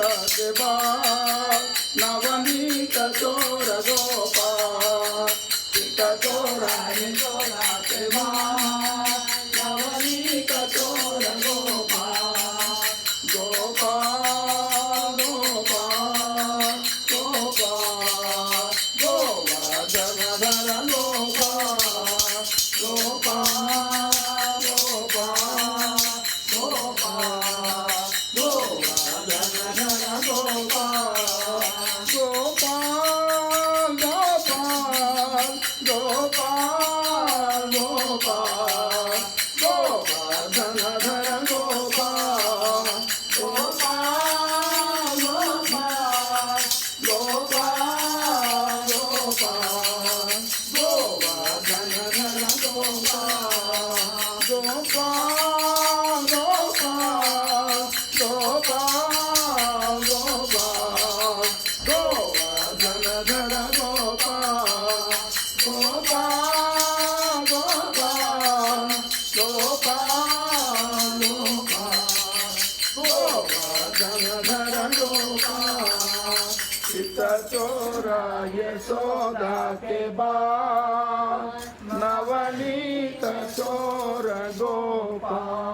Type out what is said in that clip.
के बाल नवनीत चोर गोपाल सीता चोरा के बाल नवनीत चोर गोपाल गोपाल गोपाल गोपाल गोवर्धन धर गोपाल गोपाल गोपाल गोपाल गोवर्धन धर गोपाल गोपाल गोपाल गोपाल गोपाल गोवर्धन धर गोपाल गोपाल गोपाल गोपाल गोपाल गोवर्धन धर गोपाल गोपाल गोपाल गोपाल गोपाल गोवर्धन धर गोपाल गोपाल गोपाल गोपाल गोवर्धन धर गोपाल सीता चोरा यशोदा के बाल नवनीत चोर गोपाल